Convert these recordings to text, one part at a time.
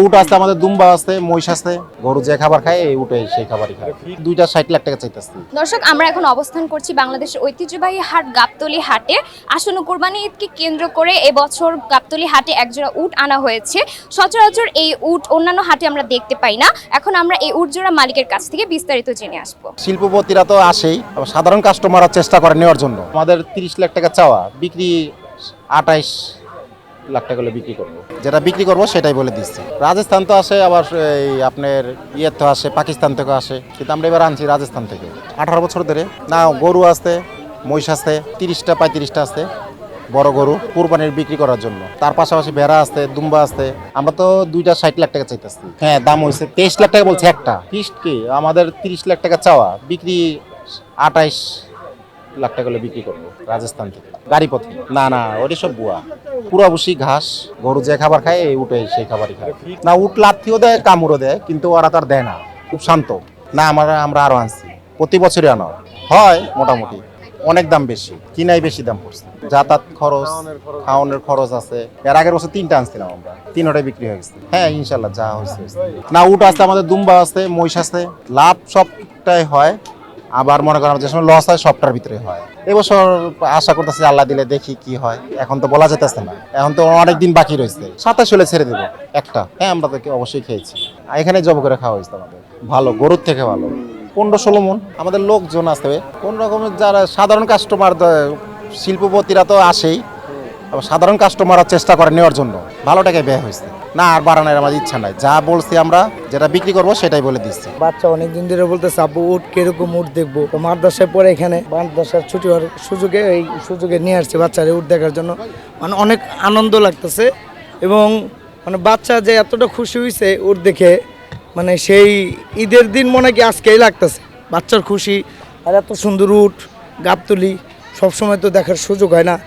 উট আছে, আমাদের দুম্বা আছে, মহিষ আছে। গরু যে খাবার খায় এই উটে সেই খাবারই খায়। 2.60 লাখ টাকা চাইতেছি। দর্শক, আমরা এখন অবস্থান করছি বাংলাদেশের ঐতিহ্যবাহী হাট গাবতলী হাটে। আসন্ন কোরবানি ঈদকে কেন্দ্র করে এবছর গাবতলী হাটে একজোড়া উট আনা হয়েছে। সচরাচর এই উট অন্যান্য হাটে আমরা দেখতে পাই না। এখন আমরা এই উট জোড়া মালিকের কাছ থেকে বিস্তারিত জেনে আসবো। শিল্পপতিরা তো আসেই, আবার সাধারণ কাস্টমাররা চেষ্টা করে নেওয়ার জন্য। আমাদের 30 লাখ টাকা চাওয়া, বিক্রি 28 লাখ টাকা হলে বিক্রি করবো। যেটা বিক্রি করবো সেটাই বলে দিচ্ছি। রাজস্থান তো আসে, আবার এই আপনার ইয়ের তো আসে, পাকিস্তান থেকে আসে, কিন্তু আমরা এবার আনছি রাজস্থান থেকে। 18 বছর ধরে না গরু আছে, মহিষ আছে, 30টা 35টা আছে বড় গরু কুরবানির বিক্রি করার জন্য। তার পাশাপাশি ভেড়া আছে, দুম্বা আছে। আমরা তো 2.60 লাখ টাকা চাইতেছি। হ্যাঁ, দাম হয়েছে 23 লাখ টাকা বলছে একটা। ফিক্সড কি আমাদের 30 লাখ টাকা চাওয়া, বিক্রি 28 লাখ টাকা হলে বিক্রি করবো রাজস্থান থেকে গাড়ি পথে। না না, ওটা সব বুয়া। পুরা বসি ঘাস, গরু যে খাবার খায় এই উঠে সেই খাবারই খায়। না, উট লাথিও দেয়, কামড়ও দেয়, কিন্তু ওরা তার দেয় না, খুব শান্ত। না, আমরা আরো আনছি, প্রতি বছরই আনা হয়। মোটামুটি অনেক দাম বেশি, কিনাই বেশি দাম পড়ছে। যাতায়াত খরচ, খাওয়ানোর খরচ আছে। এর আগের বছর 3টা আনছিলাম আমরা, 3টাই বিক্রি হয়ে গেছে। হ্যাঁ, ইনশাল্লাহ যা হয়েছে। না, উট আছে, আমাদের দুম্বা আছে, মহিষ আছে। লাভ সবটাই হয়, আবার মনে করেন যে সময় লস হয় সবটার ভিতরে হয়। এবছর আশা করতেছি আল্লাহ দিলে, দেখি কি হয়। এখন তো বলা যেতেছে না, এখন তো অনেক দিন বাকি রয়েছে। 27 হলে ছেড়ে দেবো একটা। হ্যাঁ, আমরা তো অবশ্যই খেয়েছি, এখানে জব করে খাওয়া হয়েছে আমাদের। ভালো, গরুর থেকে ভালো। 15-16 মন। আমাদের লোকজন আছে কোন রকমের, যারা সাধারণ কাস্টমার, শিল্পপতিরা তো আসেই, আবার সাধারণ কাস্টমাররা চেষ্টা করে নেওয়ার জন্য। ভালো টাকায় ব্যয় হয়েছে। না, আর বাড়ানোর আমাদের ইচ্ছা নাই। যা বলছি আমরা, যেটা বিক্রি করবো সেটাই বলে দিচ্ছি। বাচ্চা অনেকদিন ধরে বলতেছে আব্বু উট কিরকম উট দেখবো। তো মাদ্রাসায় পরে এখানে মাদ্রাসার ছুটি হওয়ার সুযোগে নিয়ে আসছে বাচ্চারা উট দেখার জন্য। মানে অনেক আনন্দ লাগতেছে, এবং মানে বাচ্চা যে এতটা খুশি হয়েছে উট দেখে, মানে সেই ঈদের দিন মনে কি আজকেই লাগতেছে। বাচ্চার খুশি, আর এত সুন্দর উট গাবতলী সবসময় তো দেখার সুযোগ হয় না।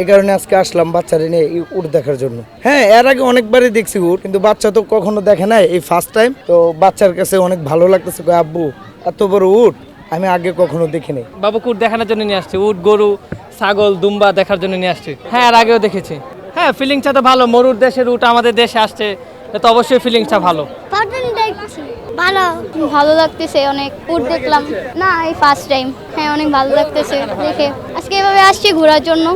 এই কারণে আজকে আসলাম বাচ্চারা নিয়ে এই উট দেখার জন্য। হ্যাঁ, এর আগে অনেকবারই দেখছি উট, কিন্তু বাচ্চা তো কখনো দেখে নাই, এই ফার্স্ট টাইম। তো বাচ্চার কাছে অনেক ভালো লাগতেছে। আব্বু এত বড় উট আমি আগে কখনো দেখিনি। বাবুকে উট দেখানোর জন্য নিয়ে আসছি। উট, গরু, ছাগল, দুম্বা দেখার জন্য নিয়ে আসছি। হ্যাঁ, আর আগেও দেখেছি। হ্যাঁ, ফিলিংসটা তো ভালো। মরুর দেশের উট আমাদের দেশে আসছে, তো অবশ্যই ফিলিংসটা ভালো। ভালো ভালো লাগতেছে, অনেক উট দেখলাম না, এই ফার্স্ট টাইম। হ্যাঁ, অনেক ভালো লাগতেছে দেখে। আজকে এভাবে আসছি ঘোরার জন্য,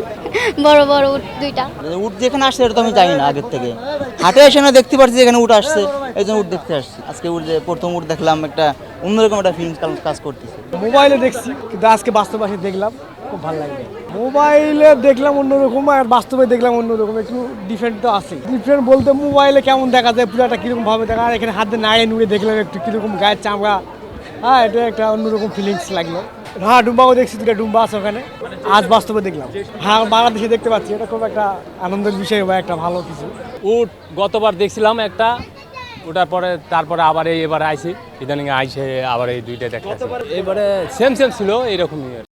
বড় বড় উট দুইটা। উট যেখানে আসছে এটা তো আমি জানি না আগের থেকে। হাটে এসে না দেখতে পাচ্ছি যেখানে উট আসছে, এই জন্য উট দেখতে আসছি। আজকে উট যে প্রথম উট দেখলাম, একটা অন্যরকম একটা ফিলিংস কাজ করতেছে। মোবাইলে দেখছি, কিন্তু আজকে বাস্তবে দেখলাম, খুব ভালো লাগবে। মোবাইলে দেখলাম অন্যরকম, আর বাস্তবে দেখলাম অন্যরকম। একটু ডিফারেন্ট তো আছে। ডিফারেন্ট বলতে মোবাইলে কেমন দেখা যায়, পুরোটা কিরকম ভাবে দেখা, আর এখানে হাতে নাড়ে নুড়ে দেখলাম একটু কিরকম গায়ের চামড়া। হ্যাঁ, এটা একটা অন্যরকম ফিলিংস লাগলো। হ্যাঁ, ডুম্বাও দেখছি, দুটা ডুম্বা আছে ওখানে। আজ বাস্তবে দেখলাম। হ্যাঁ, বাংলাদেশে দেখতে পাচ্ছি, এটা খুব একটা আনন্দের বিষয় বা একটা ভালো কিছু। উট গতবার দেখছিলাম একটা, ওটার পরে তারপরে আবার এবার আইছি, ইদানিং আইসে আবার এই দুইটা দেখা। এবারে সেম ছিল এরকমই।